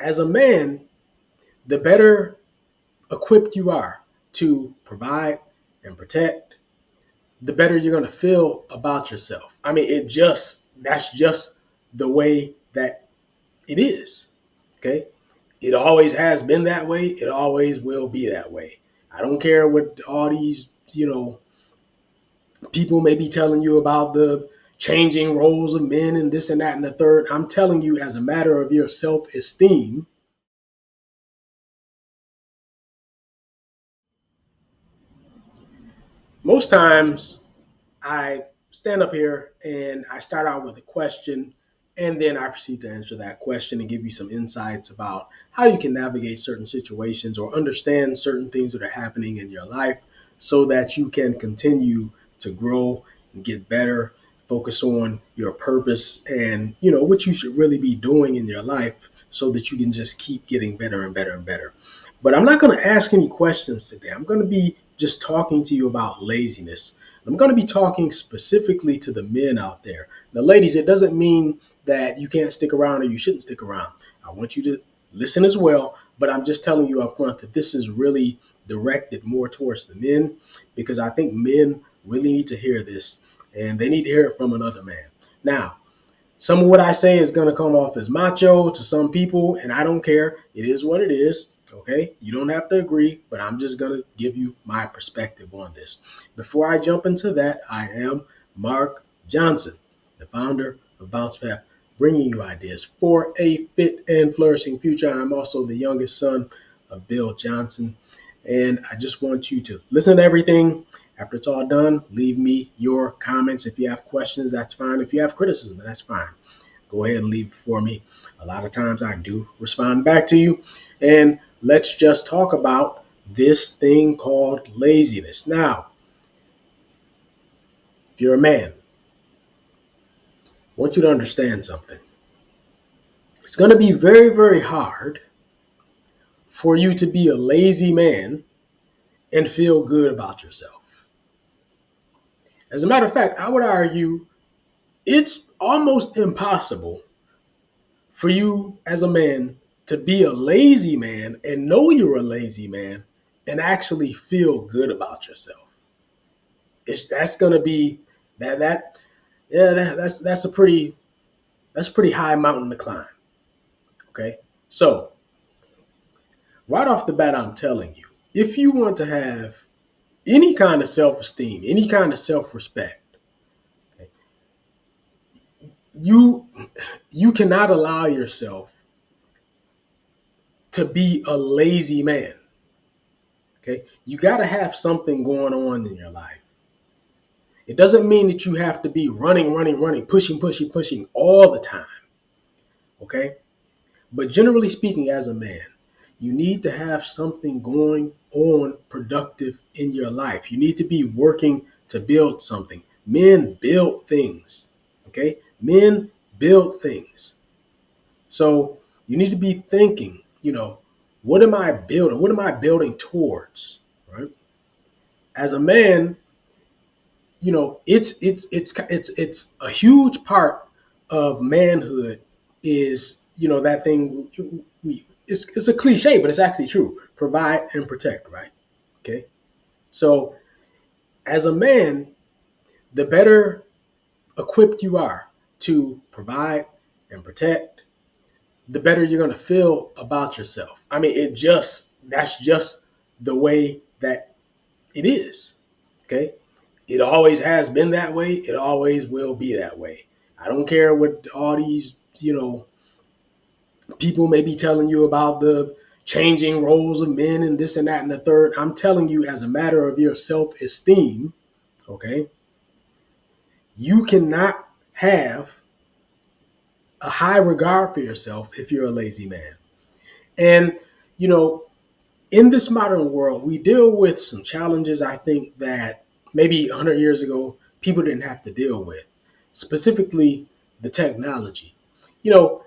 as a man, the better equipped you are to provide and protect, the better you're going to feel about yourself. I mean, that's just the way that it is. Okay. It always has been that way. It always will be that way. I don't care what all these, people may be telling you about the changing roles of men and this and that and the third. I'm telling you, as a matter of your self esteem, most times I stand up here and I start out with a question, and then I proceed to answer that question and give you some insights about how you can navigate certain situations or understand certain things that are happening in your life so that you can continue to grow and get better, focus on your purpose and, what you should really be doing in your life so that you can just keep getting better and better and better. But I'm not going to ask any questions today. I'm going to be just talking to you about laziness. I'm going to be talking specifically to the men out there. Now, ladies, it doesn't mean that you can't stick around or you shouldn't stick around. I want you to listen as well, but I'm just telling you up front that this is really directed more towards the men because I think men really need to hear this and they need to hear it from another man. Now, some of what I say is going to come off as macho to some people, and I don't care. It is what it is. Okay, you don't have to agree, but I'm just going to give you my perspective on this. Before I jump into that, I am Mark Johnson, the founder of Bounce Back, bringing you ideas for a fit and flourishing future. I'm also the youngest son of Bill Johnson, and I just want you to listen to everything. After it's all done, leave me your comments. If you have questions, that's fine. If you have criticism, that's fine. Go ahead and leave it for me. A lot of times I do respond back to you. And let's just talk about this thing called laziness. Now, if you're a man, I want you to understand something. It's going to be very, very hard for you to be a lazy man and feel good about yourself. As a matter of fact, I would argue it's almost impossible for you as a man to be a lazy man and know you're a lazy man and actually feel good about yourself. That's going to be that yeah that's a pretty high mountain to climb. Okay, so right off the bat, I'm telling you, if you want to have any kind of self-esteem, any kind of self-respect, okay, you you cannot allow yourself to be a lazy man. Okay, you got to have something going on in your life. It doesn't mean that you have to be running, running, running, pushing, pushing, pushing all the time. Okay, but generally speaking, as a man, you need to have something going on productive in your life. You need to be working to build something. Men build things. Okay, men build things. So you need to be thinking, what am I building? What am I building towards? Right? As a man, it's a huge part of manhood is, that thing it's a cliche, but it's actually true. Provide and protect, right? Okay. So as a man, the better equipped you are to provide and protect, the better you're going to feel about yourself. I mean, that's just the way that it is. Okay. It always has been that way. It always will be that way. I don't care what all these, people may be telling you about the changing roles of men and this and that and the third. I'm telling you, as a matter of your self esteem, okay, you cannot have a high regard for yourself if you're a lazy man. And, you know, in this modern world, we deal with some challenges I think that maybe 100 years ago people didn't have to deal with, specifically the technology. You know,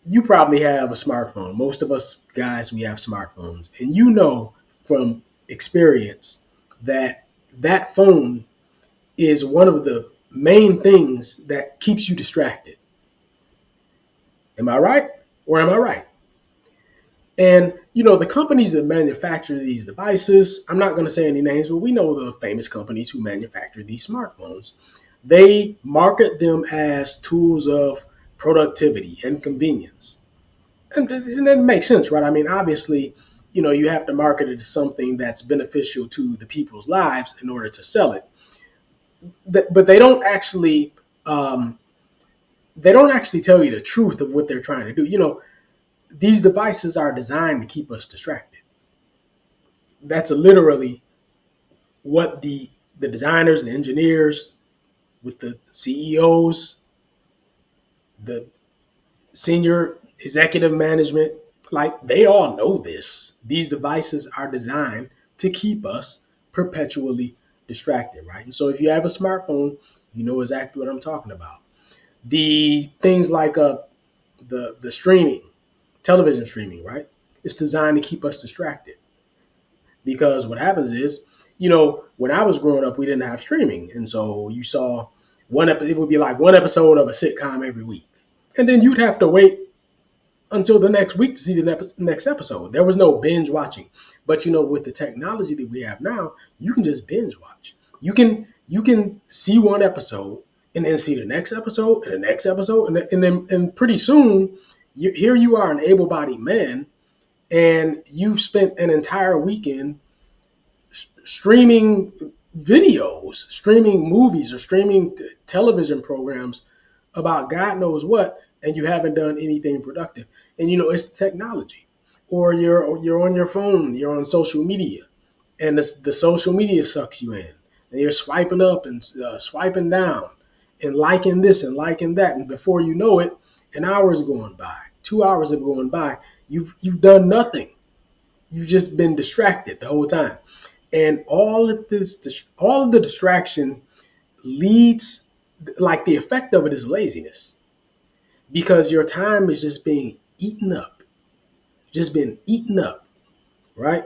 you probably have a smartphone. Most of us guys, we have smartphones. And you know from experience that that phone is one of the main things that keeps you distracted. Am I right? Or am I right? And the companies that manufacture these devices, I'm not going to say any names, but we know the famous companies who manufacture these smartphones. They market them as tools of productivity and convenience. And that makes sense, right? I mean, obviously, you have to market it to something that's beneficial to the people's lives in order to sell it. But um, they don't actually tell you the truth of what they're trying to do. These devices are designed to keep us distracted. That's literally what the designers, the engineers, with the CEOs, the senior executive management, like they all know this. These devices are designed to keep us perpetually distracted, right? And so if you have a smartphone, you know exactly what I'm talking about. The things like the streaming, television streaming, right? It's designed to keep us distracted. Because what happens is, when I was growing up, we didn't have streaming, and so you saw it would be like one episode of a sitcom every week, and then you'd have to wait until the next week to see the next episode. There was no binge watching, but with the technology that we have now, you can just binge watch. You can see one episode and then see the next episode and the next episode, and pretty soon, here you are, an able-bodied man, and you've spent an entire weekend streaming videos, streaming movies, or streaming television programs about God knows what, and you haven't done anything productive. And it's technology, or you're on your phone, you're on social media, and the social media sucks you in, and you're swiping up and swiping down, and liking this and liking that, and before you know it, an hour is going by, 2 hours are going by. You've done nothing. You've just been distracted the whole time. And all of the distraction leads, like the effect of it is laziness, because your time is just being eaten up, just been eaten up, right?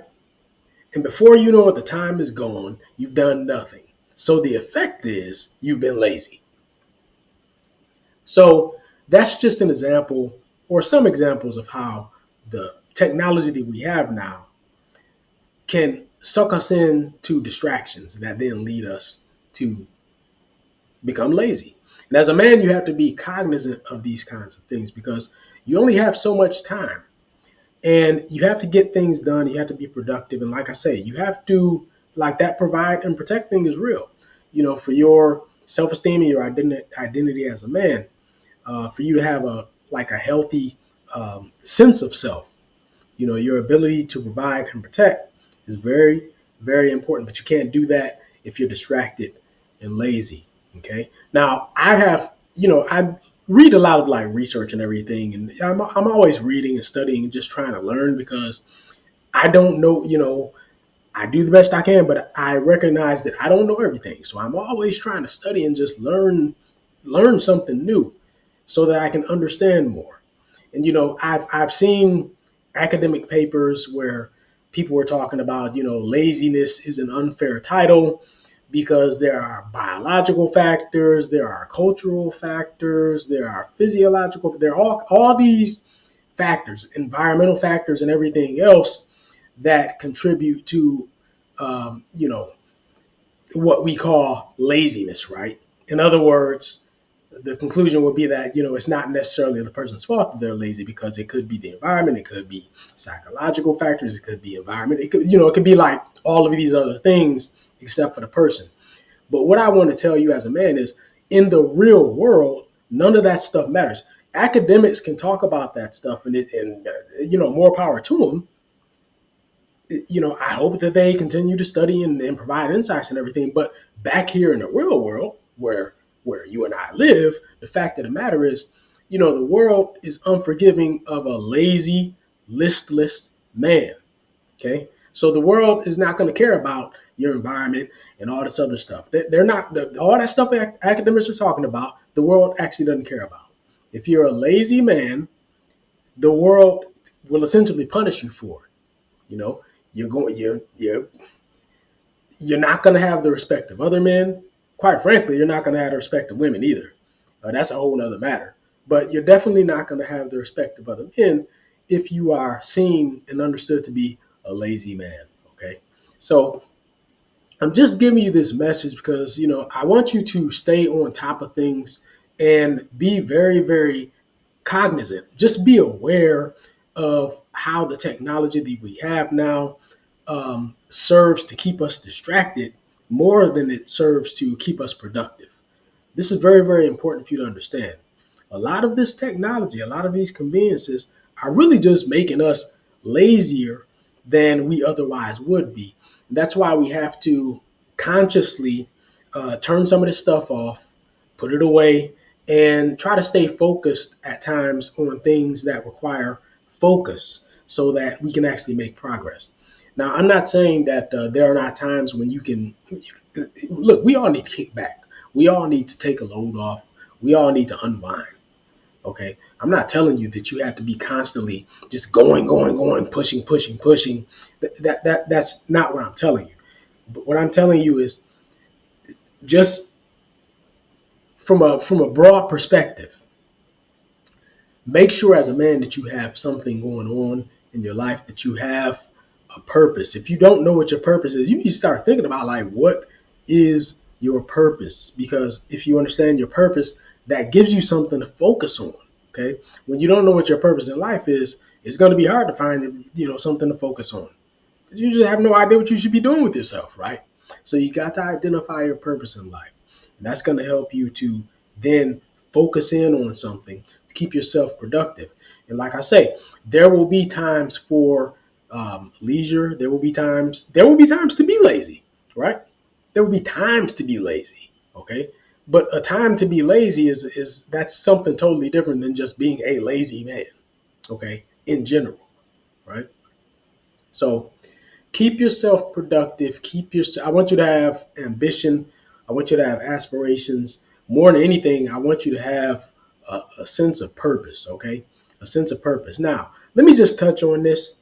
And before you know it, the time is gone. You've done nothing. So the effect is you've been lazy. So that's just an example, or some examples of how the technology that we have now can suck us into distractions that then lead us to become lazy. And as a man, you have to be cognizant of these kinds of things, because you only have so much time, and you have to get things done. You have to be productive. And like I say, you have to, like, that provide and protect thing is real, for your self-esteem and your identity as a man, for you to have a healthy sense of self. Your ability to provide and protect is very, very important, but you can't do that if you're distracted and lazy. Okay. Now I read a lot of like research and everything, and I'm always reading and studying and just trying to learn, because I don't know, I do the best I can, but I recognize that I don't know everything. So I'm always trying to study and just learn something new so that I can understand more. And I've seen academic papers where people were talking about, laziness is an unfair title because there are biological factors, there are cultural factors, there are physiological, there are all these factors, environmental factors, and everything else that contribute to, what we call laziness, right? In other words, the conclusion would be that it's not necessarily the person's fault that they're lazy, because it could be the environment, it could be psychological factors, it could be environment, it could be like all of these other things except for the person. But what I want to tell you as a man is, in the real world, none of that stuff matters. Academics can talk about that stuff, and more power to them. I hope that they continue to study and provide insights and everything. But back here in the real world, where you and I live, the fact of the matter is, the world is unforgiving of a lazy, listless man. Okay, so the world is not going to care about your environment and all this other stuff. They're not all that stuff that academics are talking about. The world actually doesn't care about. If you're a lazy man, the world will essentially punish you for it. You know, you're not going to have the respect of other men. Quite frankly, you're not going to have the respect of women either. That's a whole other matter. But you're definitely not going to have the respect of other men. if you are seen and understood to be a lazy man. Okay. So I'm just giving you this message because, I want you to stay on top of things and be very, very cognizant. Just be aware of how the technology that we have now serves to keep us distracted more than it serves to keep us productive. This is very, very important for you to understand. A lot of this technology, a lot of these conveniences are really just making us lazier than we otherwise would be. That's why we have to consciously turn some of this stuff off, put it away, and try to stay focused at times on things that require focus so that we can actually make progress. Now, I'm not saying that there are not times when you can look, we all need to kick back. We all need to take a load off. We all need to unwind. Okay. I'm not telling you that you have to be constantly just going, going, going, pushing, pushing, pushing. That's not what I'm telling you. But what I'm telling you is just from a broad perspective, make sure as a man that you have something going on in your life, that you have a purpose. If you don't know what your purpose is, you need to start thinking about like what is your purpose, because if you understand your purpose, that gives you something to focus on. Okay. When you don't know what your purpose in life is, it's going to be hard to find, something to focus on. You just have no idea what you should be doing with yourself, right? So you got to identify your purpose in life. And that's going to help you to then focus in on something to keep yourself productive. And like I say, there will be times for leisure. There will be times to be lazy, right? There will be times to be lazy. Okay. But a time to be lazy is that's something totally different than just being a lazy man. Okay. In general, right? So keep yourself productive. I want you to have ambition. I want you to have aspirations. More than anything, I want you to have a sense of purpose. Okay. A sense of purpose. Now, let me just touch on this.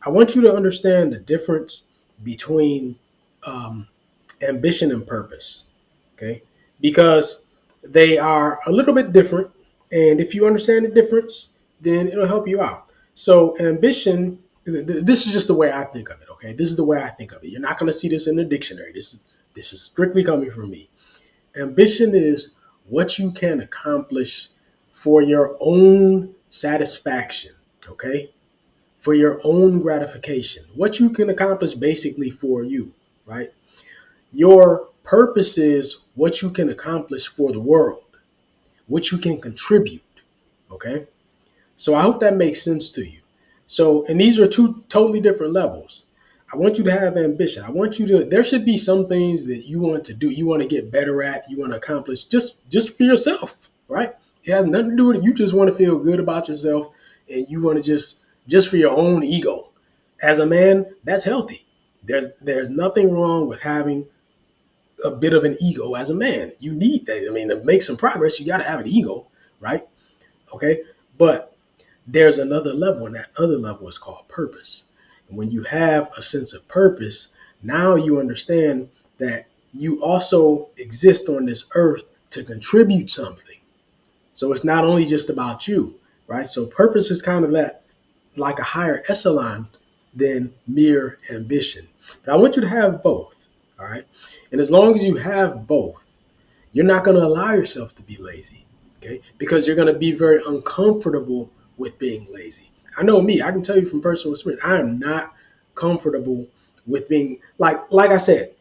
I want you to understand the difference between um, ambition and purpose. Okay. Because they are a little bit different. And if you understand the difference, then it'll help you out. So this is just the way I think of it. Okay. This is the way I think of it. You're not going to see this in the dictionary. This is strictly coming from me. Ambition is what you can accomplish for your own satisfaction. Okay. For your own gratification, what you can accomplish basically for you, right? Your purpose is what you can accomplish for the world, what you can contribute, okay? So I hope that makes sense to you. So, and these are two totally different levels. I want you to have ambition. There should be some things that you want to do, you want to get better at, you want to accomplish just for yourself, right? It has nothing to do with it. You just want to feel good about yourself and you want to just for your own ego. As a man, that's healthy. There's nothing wrong with having a bit of an ego as a man. You need that. I mean, to make some progress, you got to have an ego, right? Okay. But there's another level, and that other level is called purpose. And when you have a sense of purpose, now you understand that you also exist on this earth to contribute something. So it's not only just about you, right? So purpose is kind of that like a higher echelon than mere ambition. But I want you to have both, all right? And as long as you have both, you're not going to allow yourself to be lazy, okay? Because you're going to be very uncomfortable with being lazy. I know me, I can tell you from personal experience, I am not comfortable with being, like I said,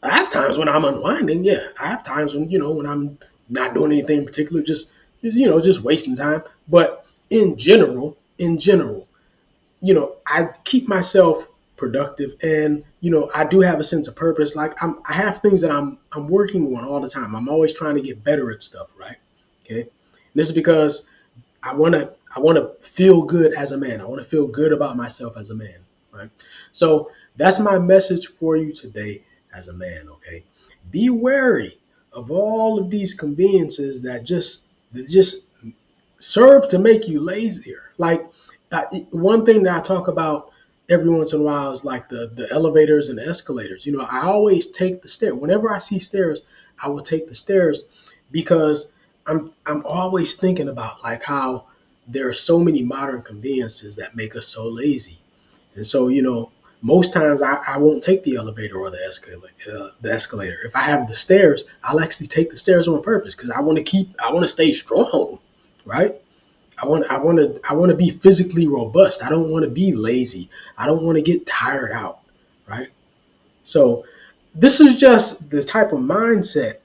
I have times when I'm unwinding, yeah. I have times when I'm not doing anything in particular, just wasting time. But in general, I keep myself productive, and I do have a sense of purpose. Like I have things that I'm working on all the time. I'm always trying to get better at stuff, right? Okay. And this is because I want to feel good as a man. I want to feel good about myself as a man, right? So that's my message for you today as a man, okay? Be wary of all of these conveniences that just serve to make you lazier. Like one thing that I talk about every once in a while is like the elevators and the escalators. I always take the stairs. Whenever I see stairs, I will take the stairs because I'm always thinking about like how there are so many modern conveniences that make us so lazy. And so, most times I won't take the elevator or the escalator. If I have the stairs, I'll actually take the stairs on purpose because I want to stay strong, right? I want to be physically robust. I don't want to be lazy. I don't want to get tired out, right? So this is just the type of mindset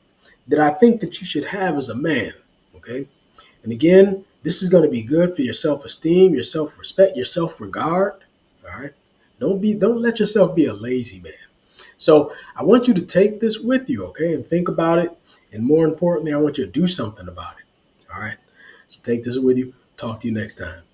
that I think that you should have as a man, okay? And again, this is going to be good for your self-esteem, your self-respect, your self-regard, all right? Don't let yourself be a lazy man. So I want you to take this with you, okay, and think about it. And more importantly, I want you to do something about it. All right. So take this with you. Talk to you next time.